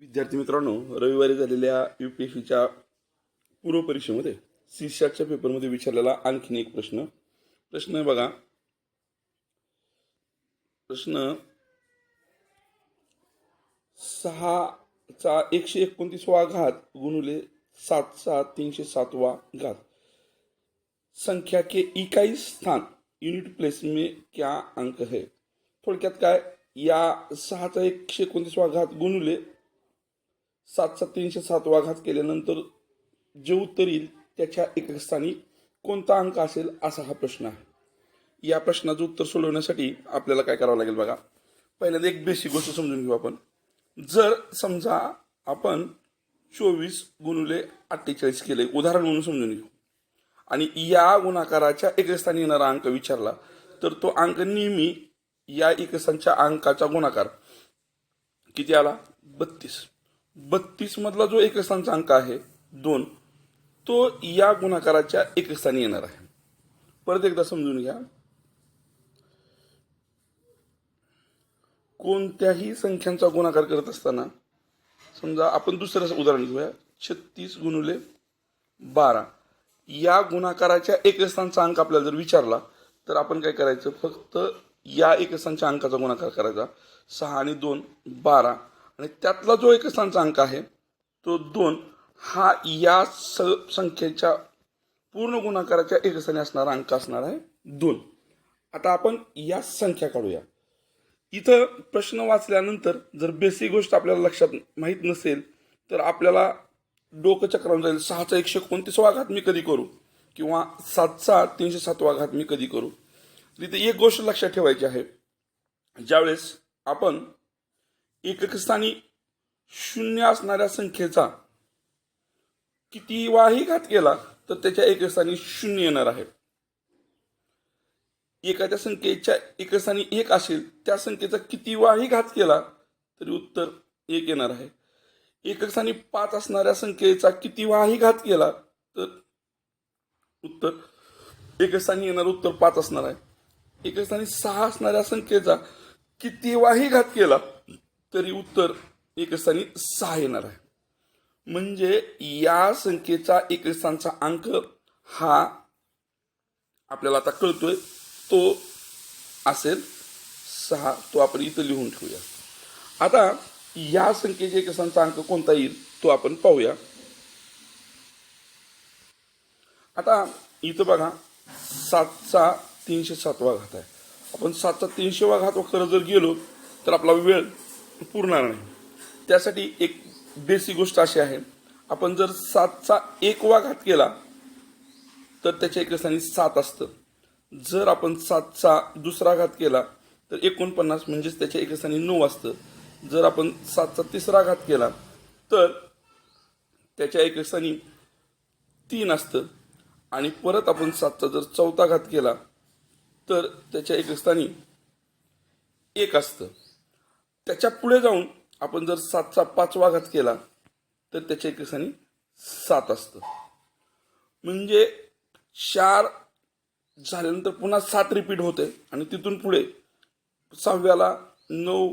विद्यार्थी मित्रांनो, रविवारी झालेल्या UPSCच्या पूर्व परीक्षेमध्ये सीसॅटच्या पेपरमध्ये विचारलेला आणखीन एक प्रश्न आहे बघा. प्रश्न 6चा 129वा घात गुणिले 7चा 307वा घात संख्या के इकाई स्थान युनिट प्लेस में क्या अंक है. थोडक्यात काय, या 6चा 129वा घात गुणिले 7चा 307वा घात केल्यानंतर जे उत्तर येईल त्याच्या एकक स्थानी कोणता अंक असेल असा हा प्रश्न आहे. या प्रश्नाचं उत्तर सोडवण्यासाठी आपल्याला काय करावं लागेल बघा. पहिल्यांदा एक बेसिक गोष्ट समजून घेऊ आपण. जर समजा आपण 24 गुणिले 48 केले, उदाहरण म्हणून समजून घेऊ, आणि या गुणाकाराच्या एकक स्थानी येणारा अंक विचारला तर तो अंक नेहमी या एककांच्या अंकाचा गुणाकार किती आला, 32 मधला जो एकक स्थानचा अंक आहे 2, तो या गुणाकाराच्या एकक स्थानी येणार आहे. परत एकदा समजून घ्या. कोणत्याही संख्यांचा गुणाकार करत असताना समजा आपण दुसरं उदाहरण घेऊया, 36 गुणिले 12 या गुणाकाराच्या एकक स्थानचा अंक आपल्याला जर विचारला तर आपण काय करायचं, फक्त या एकक स्थानच्या अंकाचा गुणाकार करायचा. 6 आणि 2 12, आणि त्यातला जो एकक स्थानचा अंक आहे तो 2 हा या संख्येच्या पूर्ण गुणाकाराच्या एकक स्थानी असणारा अंक असणार आहे 2. आता आपण या संख्या काढूया. इथं प्रश्न वाचल्यानंतर जर बेसिक गोष्ट आपल्याला लक्षात माहीत नसेल तर आपल्याला डोकं चक्रावून जाईल. 6चा 129वा घात मी कधी करू किंवा 7चा 307वा घात मी कधी करू. तिथे एक गोष्ट लक्षात ठेवायची आहे, ज्यावेळेस आपण एकक स्थानी 0 असणाऱ्या संख्येचा कितीवाही घात केला तर त्याच्या एकक स्थानी 0 येणार आहे. एखाद्या संख्येच्या एकक स्थानी 1 असेल, त्या संख्येचा कितीवाही घात केला तरी उत्तर 1 येणार आहे. एकक स्थानी 5 असणाऱ्या संख्येचा कितीवाही घात केला तर उत्तर एकक स्थानी येणार उत्तर 5 असणार आहे. एकक स्थानी 6 असणाऱ्या संख्येचा कितीवाही घात केला तरी उत्तर एकक स्थानी 6 येणार आहे. म्हणजे या संख्येचा एकक स्थानचा अंक हा आपल्याला आता कळतोय, तो असेल 6. तो आपण इथं लिहून ठेवूया. आता या संख्येच्या एकक स्थानचा अंक कोणता येईल तो आपण पाहूया. आता इथं बघा 7चा 307वा घात आहे. आपण 7चा 300वा घात करत जर गेलो तर आपला वेळ पुरणार नाही. त्यासाठी एक बेसिक गोष्ट अशी आहे, आपण जर 7चा 1वा घात केला तर त्याच्या एकक स्थानी 7 असतं. जर आपण 7चा 2रा घात केला तर 49 म्हणजेच त्याच्या एकक स्थानी 9 असतं. जर आपण 7चा 3रा घात केला तर त्याच्या एकक स्थानी 3 असतं. आणि परत आपण 7चा जर 4था घात केला तर त्याच्या एकक स्थानी 1 असतं. त्याच्या पुढे जाऊन आपण जर 7चा 5वा घात केला तर त्याच्या एकक स्थानी 7 असतं. म्हणजे 4 झाल्यानंतर पुन्हा 7 रिपीट होते आणि तिथून पुढे 6व्याला 9,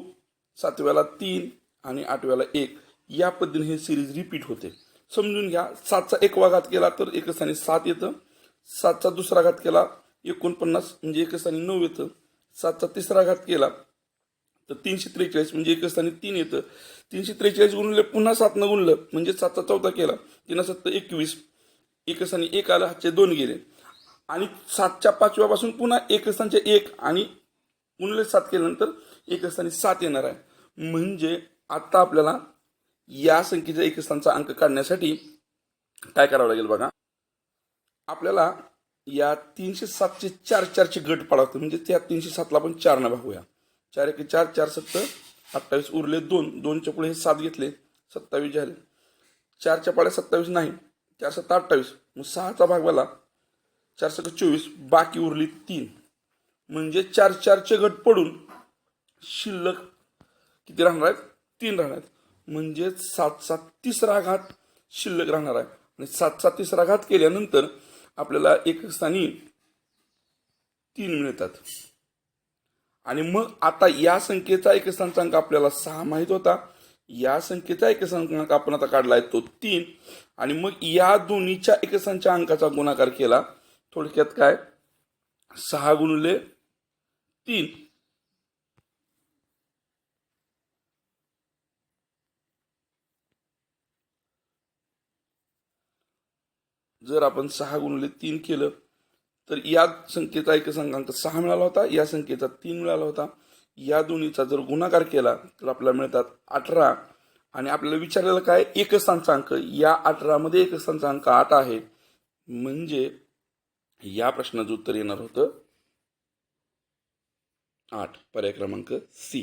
7व्याला 3 आणि 8व्याला 1 या पद्धतीने हे सिरीज रिपीट होते. समजून घ्या. 7चा 1वा घात केला तर एकक स्थानी 7 येतं. 7चा 2रा घात केला 49 म्हणजे एकक स्थानी 9 येतं. 7चा 3रा घात केला तर 343 म्हणजे एकक स्थानी 3 येतं. 343 गुणिले पुन्हा 7 न गुणलं म्हणजे 7चा 4था केला 3 7 21, एकक स्थानी 1 आलं, हातचे 2 गेले. आणि 7च्या 5व्या पासून पुन्हा एकक स्थानचे 1 आणि गुणिले 7 केल्यानंतर एकक स्थानी 7 येणार आहे. म्हणजे आता आपल्याला या संख्येच्या एकक स्थानचा अंक काढण्यासाठी काय करावं लागेल बघा. आपल्याला या 307चे 4 गट पाडावं. म्हणजे त्या 307ला आपण 4 न भागूया. 4 1 4, 4 7 28 उरले 2, 2च्या पुढे हे 7 घेतले 27 झाले. 4च्या पाड्या 27 नाही, 4 7 28, मग 6चा भागवाला 4 7 24, बाकी उरली 3. म्हणजे 4चे गट पडून शिल्लक किती राहणार आहेत, 3 राहणार आहेत. म्हणजे 7चा 3रा घात शिल्लक राहणार आहे. आणि 7चा 3रा घात केल्यानंतर आपल्याला एकक स्थानी 3 मिळतात. आणि मग आता या संख्येचा एकक स्थानचा अंक आपल्याला 6 माहित होता. या संख्येचा एकसंख्याक आपण आता काढलाय तो 3 आणि मग या दोन्हीच्या एकसंख्या अंकाचा गुणाकार केला. थोडक्यात काय 6 गुणिले 3 जर आपण 6 गुणिले 3 केलं तर या संख्येचा एकसंख्याक 6 मिळाला होता, या संख्येचा 3 मिळाला होता. या दोन्हीचा जर गुणाकार केला तर आपल्याला मिळतात 18 आणि आपल्याला विचारलेलं काय एकस्थानचा अंक. या 18 मध्ये एकस्थानचा अंक 8 आहे. म्हणजे या प्रश्नाचं उत्तर येणार होतं 8. पर्याय क्रमांक सी.